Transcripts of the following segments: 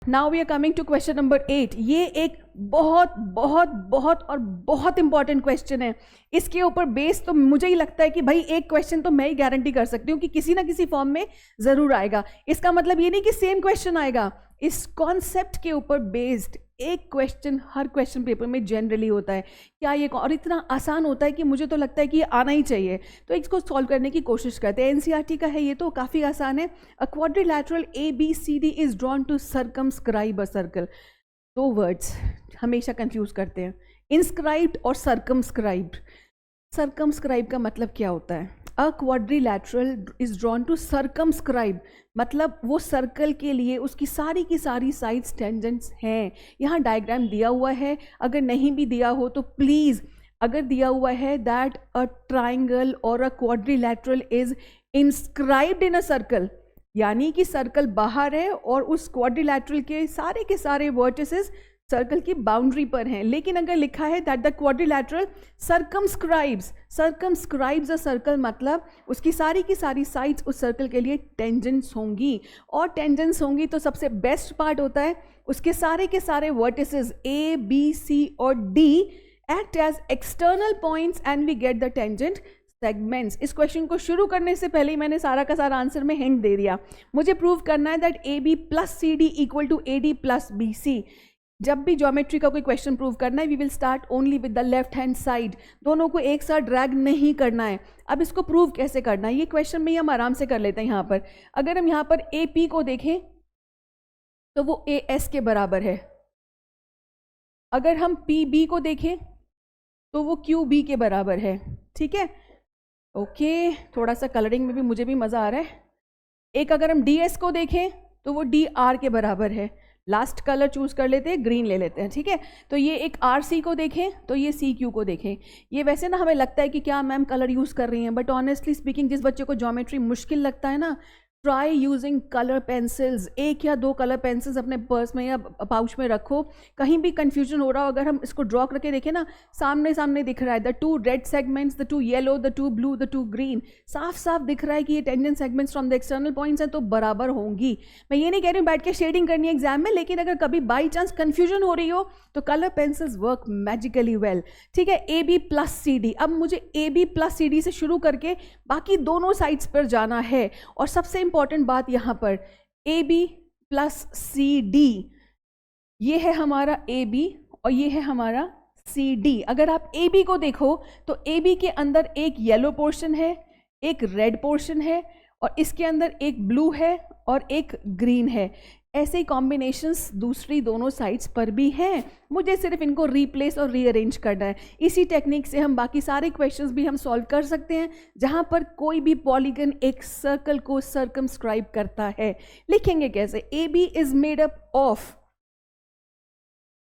Now we are coming to question number 8। ये एक बहुत बहुत बहुत और बहुत इंपॉर्टेंट क्वेश्चन है। इसके ऊपर बेस तो मुझे ही लगता है कि भाई एक क्वेश्चन तो मैं ही गारंटी कर सकती हूँ कि किसी ना किसी फॉर्म में जरूर आएगा। इसका मतलब ये नहीं कि सेम क्वेश्चन आएगा, इस कॉन्सेप्ट के ऊपर बेस्ड एक क्वेश्चन हर क्वेश्चन पेपर में जनरली होता है। क्या ये और इतना आसान होता है कि मुझे तो लगता है कि ये आना ही चाहिए। तो इसको सॉल्व करने की कोशिश करते हैं। एनसीईआरटी का है, ये तो काफ़ी आसान है। A quadrilateral ABCD is drawn to circumscribe a circle. दो वर्ड्स हमेशा कंफ्यूज करते हैं, इंस्क्राइब्ड और सर्कमस्क्राइब्ड। सर्कमस्क्राइब का मतलब क्या होता है? A quadrilateral is drawn to circumscribe, मतलब वो सर्कल के लिए उसकी सारी की सारी साइड्स टेंजेंट्स हैं। यहाँ डायग्राम दिया हुआ है, अगर नहीं भी दिया हो तो प्लीज़, अगर दिया हुआ है दैट अ ट्राइंगल और a quadrilateral is inscribed in a circle, यानी कि सर्कल बाहर है और उस क्वाड्रिलैटरल के सारे वर्टिसेस सर्कल की बाउंड्री पर हैं। लेकिन अगर लिखा है that the quadrilateral circumscribes a circle, मतलब उसकी सारी की सारी साइड्स उस सर्कल के लिए टेंजेंट्स होंगी। और टेंजेंट्स होंगी तो सबसे बेस्ट पार्ट होता है उसके सारे के सारे वर्टिसेस A, B, C और D act as external points and we get the tangent segments. इस क्वेश्चन को शुरू करने से पहले ही मैंने सारा का सारा आंसर में हिंट दे दिया। मुझे प्रूव करना है that AB plus CD equal to AD plus BC। जब भी ज्योमेट्री का कोई क्वेश्चन प्रूव करना है we will start only with the left hand side, दोनों को एक साथ ड्रैग नहीं करना है। अब इसको प्रूव कैसे करना है ये क्वेश्चन में ही हम आराम से कर लेते हैं। यहाँ पर अगर हम यहाँ पर AP को देखें तो वो AS के बराबर है, अगर हम PB को देखें तो वो QB के बराबर है। ठीक है, ओके, थोड़ा सा कलरिंग में भी मुझे भी मज़ा आ रहा है। एक अगर हम DS को देखें तो वो DR के बराबर है। लास्ट कलर चूज कर लेते हैं, ग्रीन ले लेते हैं। ठीक है, तो ये एक RC को देखें तो ये CQ को देखें। ये वैसे ना हमें लगता है कि क्या मैम कलर यूज़ कर रही हैं, बट ऑनेस्टली स्पीकिंग जिस बच्चे को ज्योमेट्री मुश्किल लगता है ना, ट्राई यूजिंग कलर पेंसिल्स। एक या दो कलर पेंसिल्स अपने पर्स में या पाउच में रखो, कहीं भी कंफ्यूजन हो रहा हो अगर हम इसको ड्रॉ करके देखें ना, सामने सामने दिख रहा है the two red segments, the two yellow, the two blue, the two green, साफ साफ दिख रहा है कि ये tangent segments from the external points हैं तो बराबर होंगी। मैं ये नहीं कह रही हूँ बैठ के शेडिंग करनी है एग्जाम में, लेकिन अगर कभी बाई चांस कंफ्यूजन हो रही हो तो colour pencils work magically well. ठीक है, AB प्लस CD। अब मुझे AB प्लस CD से शुरू करके बाकी दोनों साइड्स पर जाना है। और सबसे इंपॉर्टेंट बात यहाँ पर AB प्लस CD, ये है हमारा AB और ये है हमारा CD। अगर आप AB को देखो तो AB के अंदर एक येलो पोर्शन है, एक रेड पोर्शन है और इसके अंदर एक ब्लू है और एक ग्रीन है। ऐसे ही कॉम्बिनेशंस दूसरी दोनों साइड्स पर भी हैं। मुझे सिर्फ इनको रिप्लेस और रीअरेंज करना है। इसी टेक्निक से हम बाकी सारे क्वेश्चंस भी हम सॉल्व कर सकते हैं जहां पर कोई भी पॉलीगन एक सर्कल को सर्कमस्क्राइब करता है। लिखेंगे कैसे? AB is made up of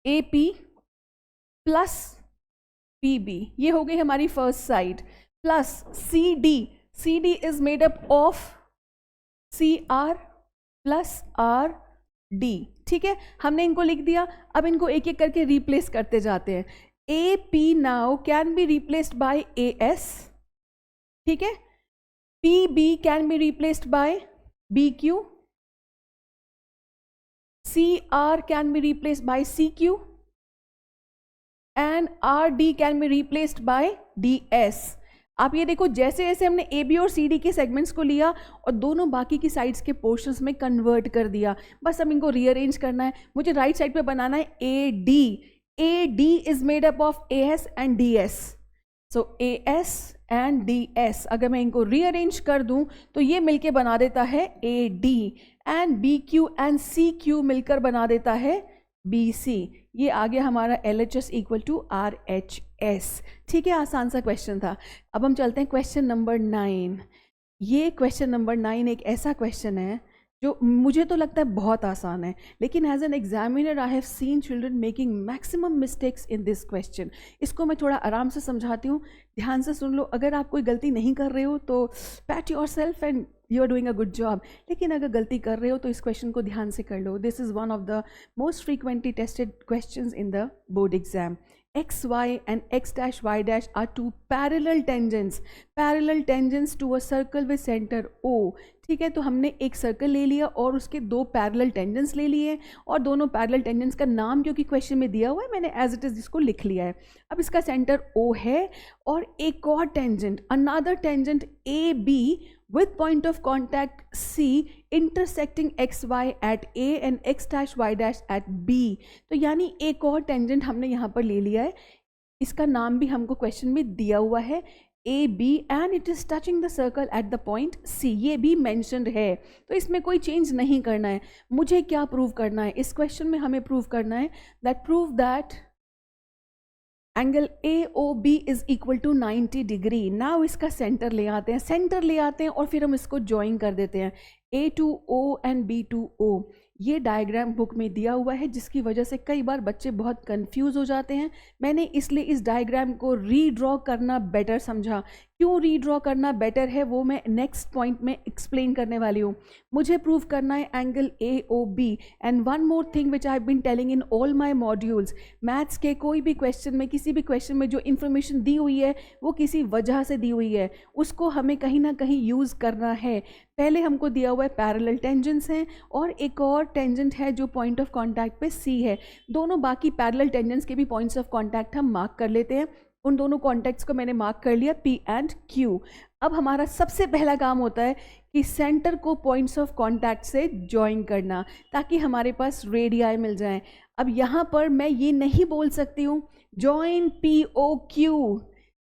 AP plus PB, ये हो गई हमारी first side, plus CD is made up of CR plus RD। ठीक है, हमने इनको लिख दिया। अब इनको एक एक करके रिप्लेस करते जाते हैं। AP now can be replaced by AS। ठीक है, PB can be replaced by BQ, CR can be replaced by CQ and RD can be replaced by DS। आप ये देखो जैसे जैसे हमने AB और CD के सेगमेंट्स को लिया और दोनों बाकी की साइड्स के पोर्शंस में कन्वर्ट कर दिया, बस अब इनको रीअरेंज करना है। मुझे राइट साइड पे बनाना है AD is made up of AS and DS। So AS and DS अगर मैं इनको रीअरेंज कर दूं तो ये मिलके बना देता है AD and BQ and CQ मिलकर बना देता है BC। ये आ गया हमारा LHS इक्वल टू RHS। ठीक है, आसान सा क्वेश्चन था। अब हम चलते हैं क्वेश्चन नंबर 9। ये क्वेश्चन नंबर 9 एक ऐसा क्वेश्चन है जो मुझे तो लगता है बहुत आसान है, लेकिन as an examiner I have seen children making maximum mistakes in this question. इसको मैं थोड़ा आराम से समझाती हूँ, ध्यान से सुन लो। अगर आप कोई गलती नहीं कर रहे हो तो pat yourself and you are doing a good job, लेकिन अगर गलती कर रहे हो तो इस क्वेश्चन को ध्यान से कर लो। This is one of the most frequently tested questions in the board exam. X Y and X dash Y dash are two parallel tangents to a circle with centre O. ठीक है, तो हमने एक सर्कल ले लिया और उसके दो पैरेलल टेंजेंट्स ले लिए और दोनों पैरेलल टेंजेंट्स का नाम क्योंकि क्वेश्चन में दिया हुआ है मैंने एज इट इज़ इसको लिख लिया है। अब इसका सेंटर ओ है और एक और tangent, another tangent A B with point of contact C intersecting XY at A and X dash Y dash at B। तो यानी एक और टेंजेंट हमने यहाँ पर ले लिया है, इसका नाम भी हमको क्वेश्चन में दिया हुआ है A B and it is touching the circle at the point C, ये भी मैंशनड है। तो इसमें कोई चेंज नहीं करना है। मुझे क्या प्रूव करना है इस क्वेश्चन में? हमें प्रूव करना है that angle A O B is equal to 90 degree. Now इसका सेंटर ले आते हैं और फिर हम इसको ज्वाइन कर देते हैं A to O and B to O. ये डायग्राम बुक में दिया हुआ है जिसकी वजह से कई बार बच्चे बहुत कंफ्यूज हो जाते हैं। मैंने इसलिए इस डायग्राम को रीड्रॉ करना बेटर समझा। क्यों रीड्रॉ करना बेटर है वो मैं नेक्स्ट पॉइंट में एक्सप्लेन करने वाली हूँ। मुझे प्रूव करना है angle A O B. And one more thing which I have been telling in all my modules, maths के कोई भी क्वेश्चन में, किसी भी क्वेश्चन में जो इन्फॉर्मेशन दी हुई है वो किसी वजह से दी हुई है, उसको हमें कहीं ना कहीं यूज़ करना है। पहले हमको दिया हुआ है पैरेलल टेंजेंट्स हैं और एक और टेंजेंट है जो पॉइंट ऑफ कॉन्टैक्ट पे सी है। दोनों बाकी पैरेलल टेंजेंट्स के भी पॉइंट्स ऑफ कॉन्टैक्ट हम मार्क कर लेते हैं। उन दोनों कॉन्टैक्ट्स को मैंने मार्क कर लिया P एंड Q। अब हमारा सबसे पहला काम होता है कि सेंटर को पॉइंट्स ऑफ कॉन्टैक्ट से ज्वाइन करना ताकि हमारे पास रेडियाई मिल जाएं। अब यहाँ पर मैं ये नहीं बोल सकती हूँ join POQ,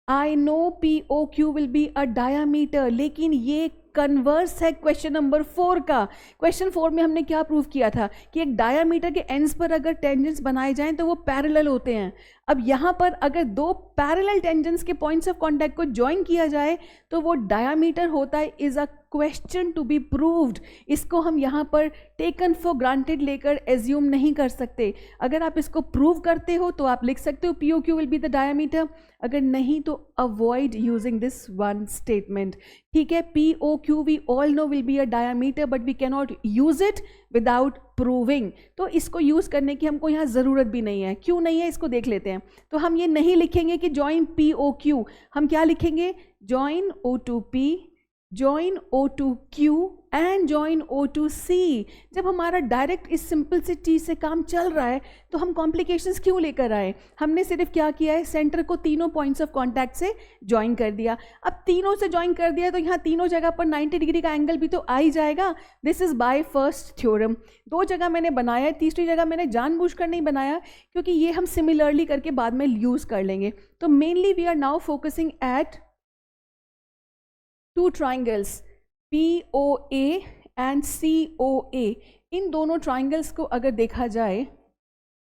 I know POQ will be a diameter, लेकिन ये कन्वर्स है क्वेश्चन नंबर 4 का। क्वेश्चन 4 में हमने क्या प्रूव किया था कि एक डायामीटर के एंड्स पर अगर टेंजेंट्स बनाए जाएं तो वो पैरेलल होते हैं। अब यहाँ पर अगर दो पैरेलल टेंजेंट्स के पॉइंट्स ऑफ कांटेक्ट को ज्वाइन किया जाए तो वो डायामीटर होता है। Is a question to be proved. इसको हम यहाँ पर टेकन फॉर ग्रांटेड लेकर एज्यूम नहीं कर सकते। अगर आप इसको प्रूव करते हो तो आप लिख सकते हो POQ will be the diameter, अगर नहीं तो avoid using this one statement. ठीक है, POQ we all know will be a diameter but we can not use it without proving. तो इसको यूज करने की हमको यहाँ ज़रूरत भी नहीं है। क्यों नहीं है इसको देख लेते हैं। तो हम ये नहीं लिखेंगे कि ज्वाइन POQ, हम क्या लिखेंगे join O to P, join O to Q and join O to C। जब हमारा डायरेक्ट इस सिंपल सी चीज़ से काम चल रहा है तो हम कॉम्प्लिकेशंस क्यों लेकर आए? हमने सिर्फ क्या किया है, सेंटर को तीनों पॉइंट्स ऑफ कांटेक्ट से ज्वाइन कर दिया। अब तीनों से ज्वाइन कर दिया तो यहाँ तीनों जगह पर 90 डिग्री का एंगल भी तो आ ही जाएगा। This is by first theorem. 2 जगह मैंने बनाया है, तीसरी जगह मैंने जानबूझकर नहीं बनाया क्योंकि ये हम सिमिलरली करके बाद में यूज़ कर लेंगे। तो mainly we are now focusing at 2 triangles POA and COA। इन दोनों ट्राइंगल्स को अगर देखा जाए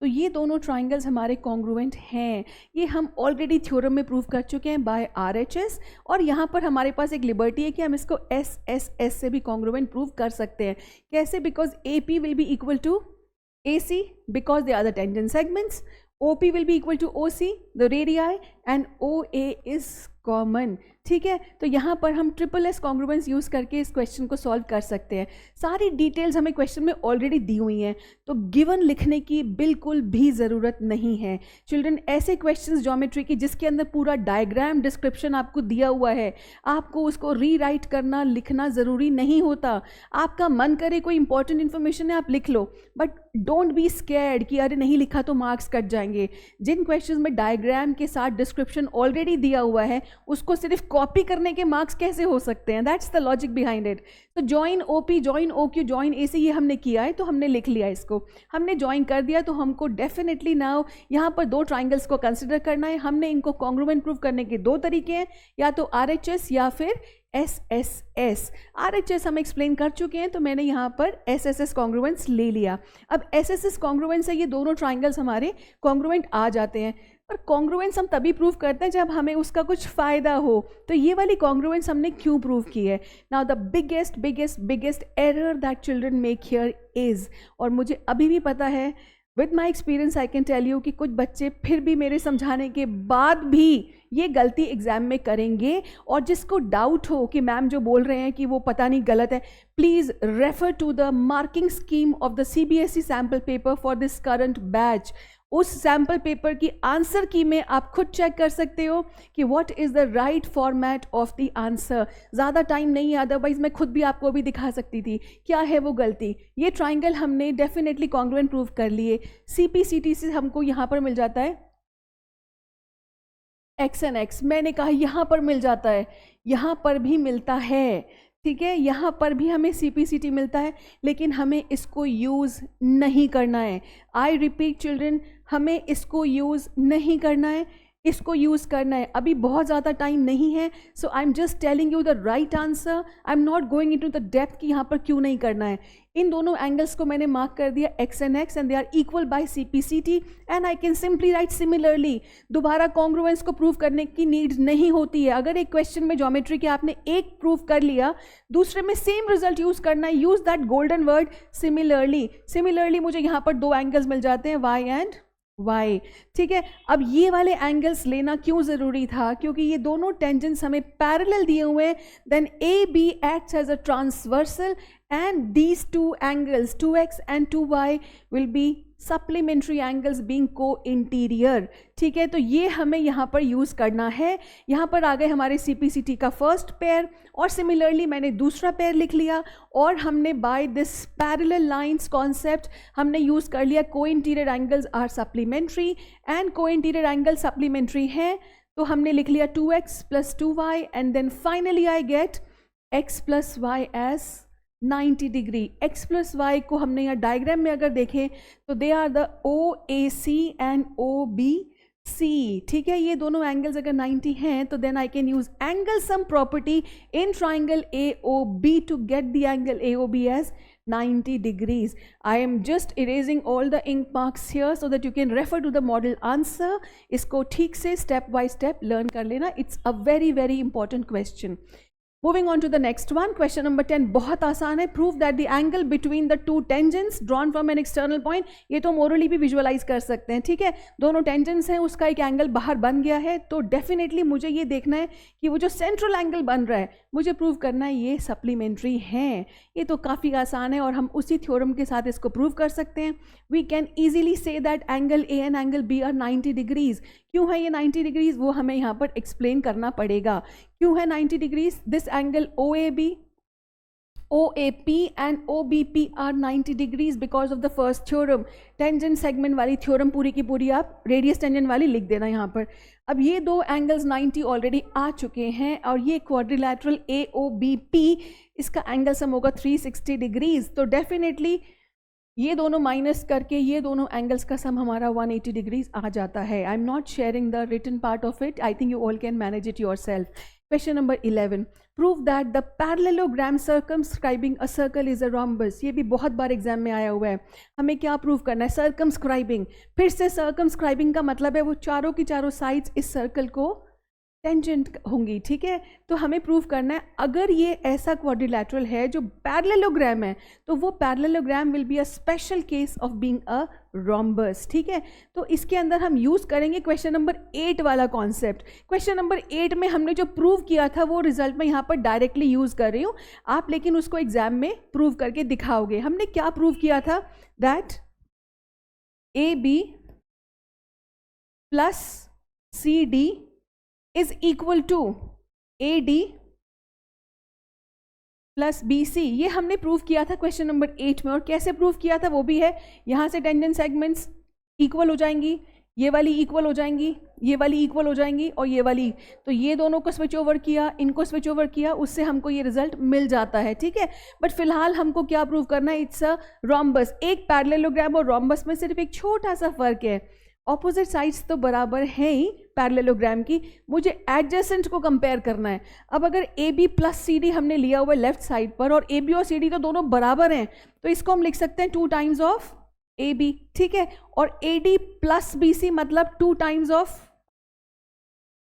तो ये दोनों ट्राइंगल्स हमारे कॉन्ग्रुएंट हैं। ये हम ऑलरेडी थ्योरम में प्रूव कर चुके हैं बाय RHS, और यहाँ पर हमारे पास एक लिबर्टी है कि हम इसको SSS से भी कॉन्ग्रुएंट प्रूव कर सकते हैं। कैसे? Because AP will be equal to AC because they are the tangent segments, OP will be equal to OC the radii and OA is common. ठीक है, तो यहाँ पर हम SSS कॉन्ग्रुएंस यूज़ करके इस क्वेश्चन को सॉल्व कर सकते हैं। सारी डिटेल्स हमें क्वेश्चन में ऑलरेडी दी हुई हैं, तो गिवन लिखने की बिल्कुल भी ज़रूरत नहीं है। चिल्ड्रन, ऐसे क्वेश्चंस ज्योमेट्री की जिसके अंदर पूरा डायग्राम डिस्क्रिप्शन आपको दिया हुआ है, आपको उसको रीराइट करना लिखना ज़रूरी नहीं होता। आपका मन करे कोई इंपॉर्टेंट इन्फॉर्मेशन है आप लिख लो, बट डोंट बी स्कैर्ड कि अरे नहीं लिखा तो मार्क्स कट जाएंगे। जिन क्वेश्चन में डायग्राम के साथ डिस्क्रिप्शन ऑलरेडी दिया हुआ है उसको सिर्फ कॉपी करने के मार्क्स कैसे हो सकते हैं? That's the logic behind it. तो join OP, join OQ, join AC ये हमने किया है तो हमने लिख लिया, इसको हमने ज्वाइन कर दिया। तो हमको डेफिनेटली नाउ यहाँ पर 2 ट्राइंगल्स को कंसिडर करना है। हमने इनको कॉन्ग्रुएंट प्रूव करने के 2 तरीके हैं, या तो RHS या फिर SSS। RHS हम एक्सप्लेन कर चुके हैं तो मैंने यहाँ पर SSS कॉन्ग्रुएंस ले लिया। अब SSS कॉन्ग्रुएंस से ये दोनों ट्राइंगल्स हमारे कॉन्ग्रुएंट आ जाते हैं। पर कॉन्ग्रुएंस हम तभी प्रूव करते हैं जब हमें उसका कुछ फ़ायदा हो। तो ये वाली कॉन्ग्रुएंस हमने क्यों प्रूव की है? Now the biggest error that children make here is, और मुझे अभी भी पता है with my experience I can tell you कि कुछ बच्चे फिर भी मेरे समझाने के बाद भी ये गलती एग्जाम में करेंगे। और जिसको डाउट हो कि मैम जो बोल रहे हैं कि वो पता नहीं गलत है, please refer to the marking scheme of the CBSE sample paper for this current batch. उस सैम्पल पेपर की आंसर की में आप खुद चेक कर सकते हो कि what is the right format of the answer. ज़्यादा टाइम नहीं है, अदरवाइज मैं खुद भी आपको भी दिखा सकती थी क्या है वो गलती। ये ट्राइंगल हमने डेफिनेटली कॉन्ग्रुएंट प्रूव कर लिए। CPCT से हमको यहाँ पर मिल जाता है x एंड x, मैंने कहा यहाँ पर मिल जाता है, यहाँ पर भी मिलता है, ठीक है, यहाँ पर भी हमें CPCT मिलता है, लेकिन हमें इसको यूज़ नहीं करना है। आई रिपीट चिल्ड्रन, हमें इसको यूज़ नहीं करना है, इसको यूज़ करना है। अभी बहुत ज़्यादा टाइम नहीं है, so I am just telling you the right answer. I am not going into the depth कि यहाँ पर क्यों नहीं करना है। इन दोनों एंगल्स को मैंने मार्क कर दिया x and x, and they are equal by CPCT, and I can simply write similarly. दोबारा कॉन्ग्रुएंस को प्रूव करने की नीड नहीं होती है। अगर एक क्वेश्चन में ज्योमेट्री के आपने एक प्रूव कर लिया, दूसरे में सेम रिजल्ट यूज़ करना है, use that golden word similarly. Similarly मुझे यहाँ पर दो एंगल्स मिल जाते हैं y एंड y, ठीक है। अब ये वाले एंगल्स लेना क्यों ज़रूरी था? क्योंकि ये दोनों टेंजेंट्स हमें पैरेलल दिए हुए हैं। Then AB acts as a transversal and these two angles 2x and 2y will be supplementary angles being co-interior, ठीक है। तो ये हमें यहाँ पर यूज़ करना है। यहाँ पर आ गए हमारे CPCT का फर्स्ट पेयर, और सिमिलरली मैंने दूसरा पेयर लिख लिया, और हमने by this parallel lines concept हमने यूज़ कर लिया co-interior angles are supplementary, and co-interior angle supplementary है, तो हमने लिख लिया 2x plus 2y, and then finally I get x plus y as 90 डिग्री। x प्लस y को हमने यहाँ डायग्राम में अगर देखें तो they are the OAC and OBC, ठीक है। ये दोनों एंगल्स अगर 90 हैं तो then I can use angle sum property in triangle AOB to get the angle AOB as 90 degrees. I am just erasing all the ink marks here so that you can refer to the model answer. इसको ठीक से step by step learn कर लेना. It's a very very important question. Moving on to the next one, question number 10 बहुत आसान है। Prove that the angle between the two tangents drawn from an external point, ये तो मोरली भी visualise कर सकते हैं, ठीक है। दोनों टेंजेंट्स हैं, उसका एक एंगल बाहर बन गया है, तो डेफिनेटली मुझे ये देखना है कि वो जो सेंट्रल एंगल बन रहा है, मुझे प्रूव करना है ये सप्लीमेंट्री है। ये तो काफ़ी आसान है और हम उसी थ्योरम के साथ इसको प्रूव कर सकते हैं। We can easily see that angle A and angle B are 90 degrees. क्यों है ये 90 डिग्रीज, वो हमें यहाँ पर एक्सप्लेन करना पड़ेगा। क्यों है 90 degrees? This angle OAB, OAP and OBP are 90 degrees because of the first theorem. Tangent segment वाली थ्योरम पूरी की पूरी आप रेडियस टेंजेंट वाली लिख देना यहाँ पर। अब ये दो एंगल्स 90 ऑलरेडी आ चुके हैं, और ये क्वाड्रिलैटरल AOBP, इसका एंगल सम होगा 360 डिग्रीज। तो डेफिनेटली ये दोनों माइनस करके ये दोनों एंगल्स का सम हमारा 180 डिग्रीज आ जाता है। I am not sharing the written part of it, I think you all can manage it yourself. Question number 11, prove that the parallelogram circumscribing a circle is a rhombus. ये भी बहुत बार exam में आया हुआ है। हमें क्या prove करना है? सर्कमस्क्राइबिंग। फिर से सर्कमस्क्राइबिंग का मतलब है वो चारों की चारों साइड्स इस सर्कल को टेंजेंट होंगी, ठीक है। तो हमें प्रूव करना है अगर ये ऐसा क्वाड्रिलैटरल है जो पैरेललोग्राम है, तो वो parallelogram will be a special case of being a rhombus, ठीक है। तो इसके अंदर हम यूज़ करेंगे क्वेश्चन नंबर 8 वाला कॉन्सेप्ट। क्वेश्चन नंबर 8 में हमने जो प्रूव किया था वो रिजल्ट में यहाँ पर डायरेक्टली यूज़ कर रही हूँ, आप लेकिन उसको एग्जाम में प्रूव करके दिखाओगे। हमने क्या प्रूव किया था? That AB plus CD is equal to AD plus BC। ये हमने प्रूव किया था क्वेश्चन नंबर 8 में। और कैसे प्रूव किया था वो भी है, यहाँ से टेंजेंट सेगमेंट्स इक्वल हो जाएंगी, ये वाली इक्वल हो जाएंगी, ये वाली इक्वल हो जाएंगी, और ये वाली, तो ये दोनों को स्विच ओवर किया, इनको स्विच ओवर किया, उससे हमको ये रिजल्ट मिल जाता है, ठीक है। बट फिलहाल हमको क्या प्रूव करना है? It's a rhombus. एक पैरेललोग्राम और रोम्बस में सिर्फ एक छोटा सा फर्क है, ऑपोजिट साइड्स तो बराबर हैं ही पैरेललोग्राम की, मुझे एडजेसेंट को कंपेयर करना है। अब अगर AB प्लस CD हमने लिया हुआ है लेफ्ट साइड पर, और AB और CD तो दोनों बराबर हैं, तो इसको हम लिख सकते हैं 2 टाइम्स ऑफ AB, ठीक है। और AD प्लस BC मतलब 2 टाइम्स ऑफ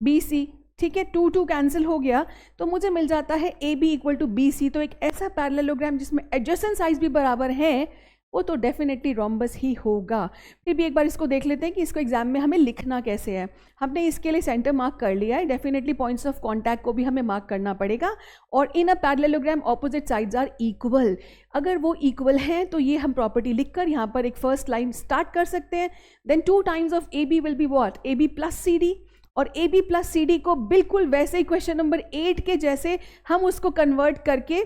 BC, ठीक है। 2 कैंसिल हो गया, तो मुझे मिल जाता है AB इक्वल टू BC। तो एक ऐसा पैरेललोग्राम जिसमें एडजेसेंट साइड्स भी बराबर हैं, वो तो डेफिनेटली रोम्बस ही होगा। फिर भी एक बार इसको देख लेते हैं कि इसको एग्जाम में हमें लिखना कैसे है। हमने इसके लिए सेंटर मार्क कर लिया है, डेफिनेटली पॉइंट्स ऑफ कॉन्टैक्ट को भी हमें मार्क करना पड़ेगा। और in a parallelogram opposite sides are equal, अगर वो इक्वल हैं तो ये हम प्रॉपर्टी लिखकर यहाँ पर एक फर्स्ट लाइन स्टार्ट कर सकते हैं। Then 2 times of A B will be what, A B plus C D. और A B plus C D को बिल्कुल वैसे ही क्वेश्चन नंबर 8 के जैसे हम उसको कन्वर्ट करके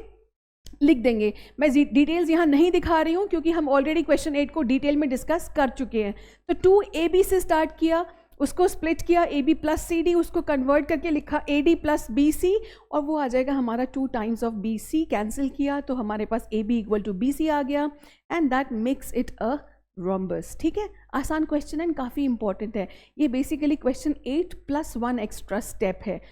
लिख देंगे। मैं डिटेल्स यहाँ नहीं दिखा रही हूँ क्योंकि हम ऑलरेडी क्वेश्चन 8 को डिटेल में डिस्कस कर चुके हैं। तो 2ab से स्टार्ट किया, उसको स्प्लिट किया ab प्लस सी डी, उसको कन्वर्ट करके लिखा ad प्लस बी सी, और वो आ जाएगा हमारा 2 times of B C. Cancel किया तो हमारे पास ab equal to B C आ गया and that makes it a rhombus. ठीक है, आसान क्वेश्चन है, काफ़ी इंपॉर्टेंट है ये। बेसिकली क्वेश्चन 8 + 1 एक्स्ट्रा स्टेप है।